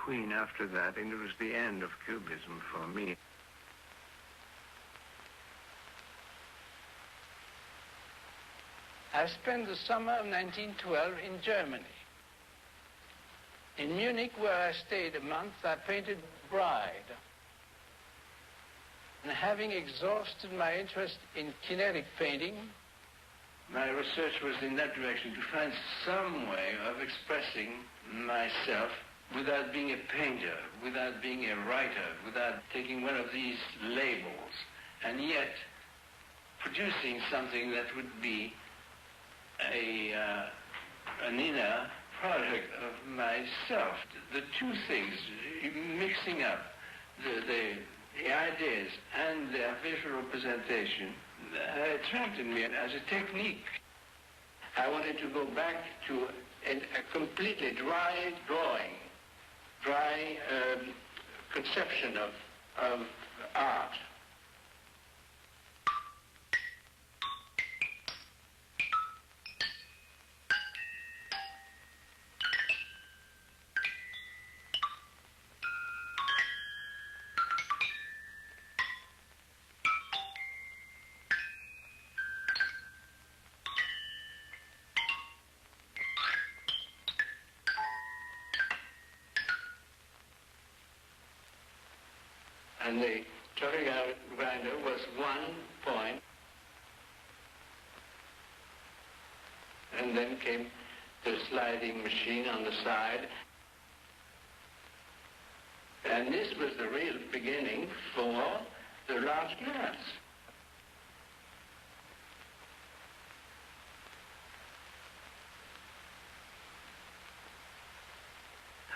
between after that, and it was the end of Cubism for me. I spent the summer of 1912 in Germany. In Munich, where I stayed a month, I painted Bride. And having exhausted my interest in kinetic painting, my research was in that direction, to find some way of expressing myself without being a painter, without being a writer, without taking one of these labels, and yet producing something that would be an inner product of myself. The two things, mixing up the ideas and their visual presentation, attracted me as a technique. I wanted to go back to a completely dry drawing, dry conception of art. And the turning grinder was 1 point, and then came the sliding machine on the side. And this was the real beginning for the large glass.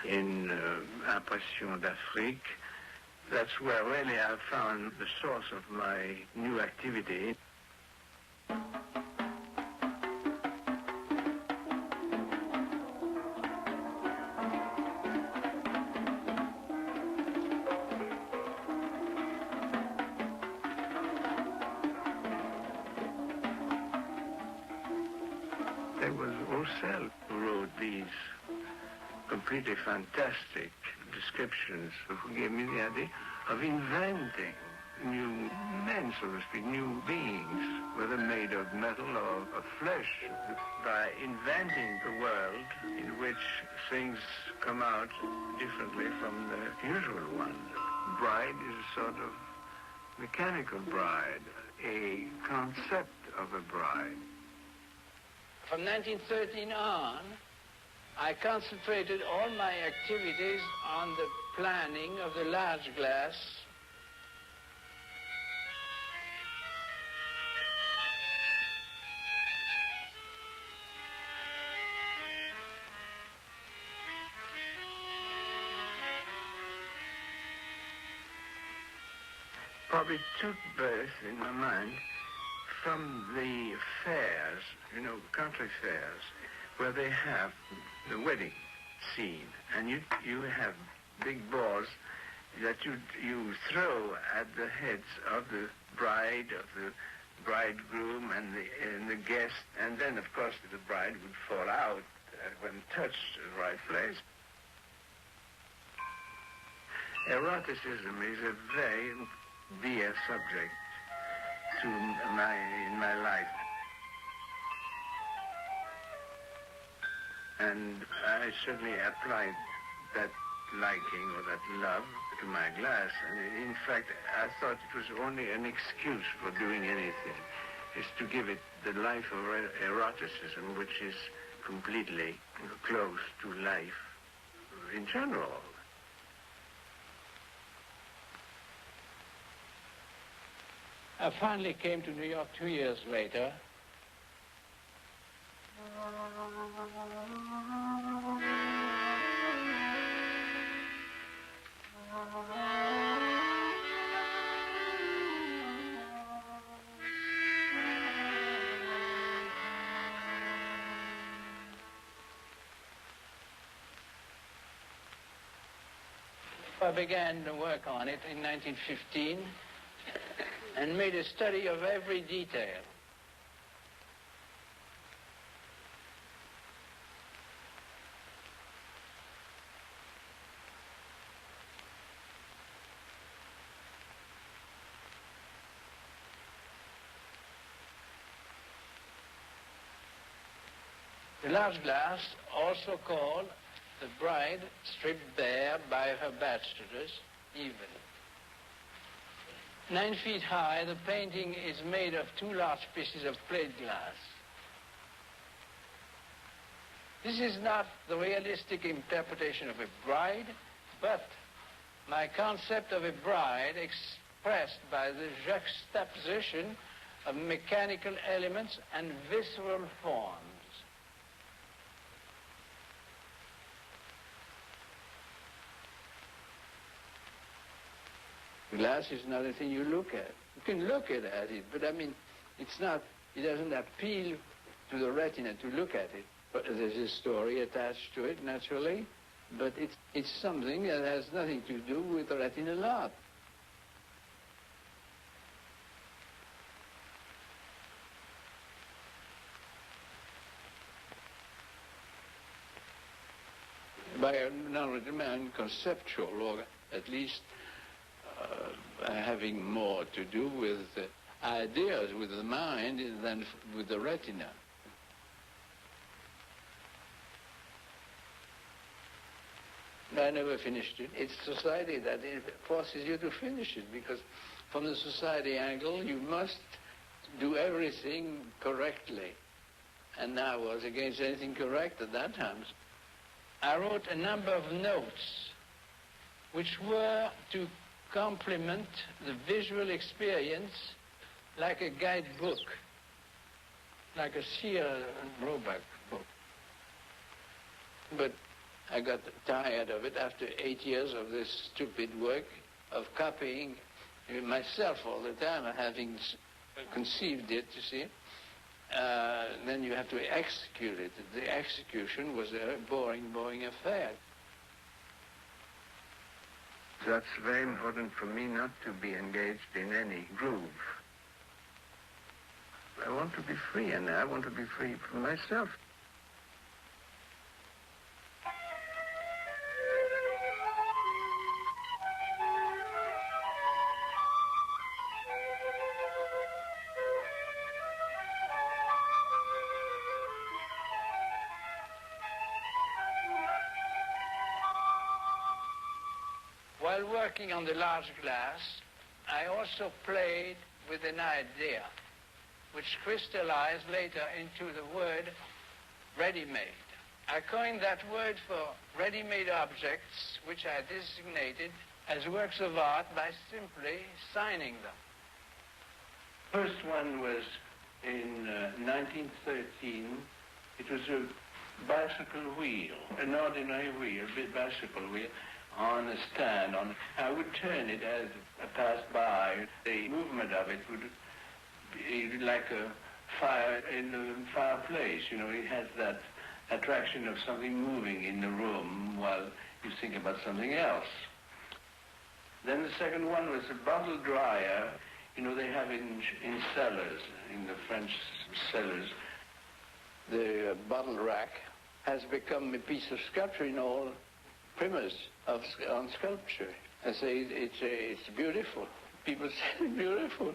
In Impression d'Afrique, that's where really I found the source of my new activity. There was Marcel who wrote these completely fantastic descriptions, who gave me the idea of inventing new men, so to speak, new beings, whether made of metal or of flesh, by inventing a world in which things come out differently from the usual one. Bride is a sort of mechanical bride, a concept of a bride. From 1913 on, I concentrated all my activities on the planning of the large glass. Probably took birth in my mind from the fairs, country fairs, where they have the wedding scene, and you have big balls that you throw at the heads of the bride, of the bridegroom, and the guest, and then of course the bride would fall out when touched the right place. Eroticism is a very dear subject in my life. And I certainly applied that liking or that love to my glass. And in fact, I thought it was only an excuse for doing anything, is to give it the life of eroticism, which is completely close to life in general. I finally came to New York 2 years later. I began to work on it in 1915 and made a study of every detail. The large glass, also called The Bride Stripped Bare by Her Bachelors, even. 9 feet high, the painting is made of 2 large pieces of plate glass. This is not the realistic interpretation of a bride, but my concept of a bride expressed by the juxtaposition of mechanical elements and visceral forms. Glass is not a thing you look at. You can look at it, but I mean, it's not, it doesn't appeal to the retina to look at it. But there's a story attached to it, naturally, but it's something that has nothing to do with the retinal art. By a non-conceptual, or at least having more to do with ideas with the mind than with the retina. I never finished it. It's society that forces you to finish it, because from the society angle, you must do everything correctly. And I was against anything correct at that time. I wrote a number of notes which were to complement the visual experience like a guidebook, like a Sears and Roebuck book. But I got tired of it after 8 years of this stupid work of copying myself all the time, having conceived it, you see. Then you have to execute it. The execution was a boring affair. That's very important for me not to be engaged in any groove. I want to be free, and I want to be free from myself. While working on the large glass, I also played with an idea, which crystallized later into the word ready-made. I coined that word for ready-made objects, which I designated as works of art by simply signing them. First one was in 1913. It was a bicycle wheel, an ordinary wheel, a big bicycle wheel, on a stand. I would turn it as I passed by. The movement of it would be like a fire in a fireplace. You know, it has that attraction of something moving in the room while you think about something else. Then the second one was a bottle dryer. You know, they have in cellars, in the French cellars. The bottle rack has become a piece of sculpture in all primers on sculpture. I say it's beautiful. People say it's beautiful.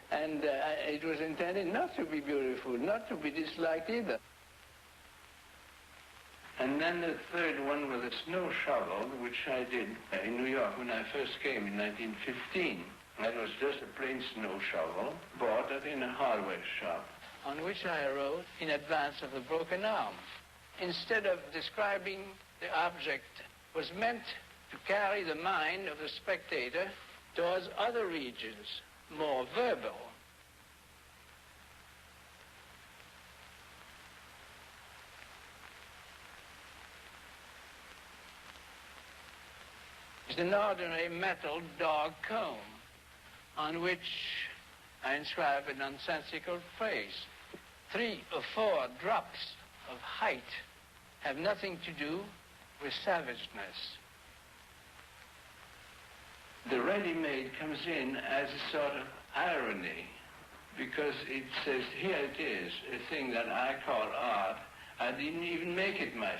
And it was intended not to be beautiful, not to be disliked either. And then the third one was a snow shovel, which I did in New York when I first came in 1915. That was just a plain snow shovel, bought in a hardware shop. On which I wrote, in advance of the broken arm. Instead of describing the object, was meant to carry the mind of the spectator towards other regions, more verbal. It's an ordinary metal dog comb on which I inscribe a nonsensical phrase. 3 or 4 drops of height have nothing to do with savageness. The ready-made comes in as a sort of irony, because it says, here it is, a thing that I call art. I didn't even make it myself.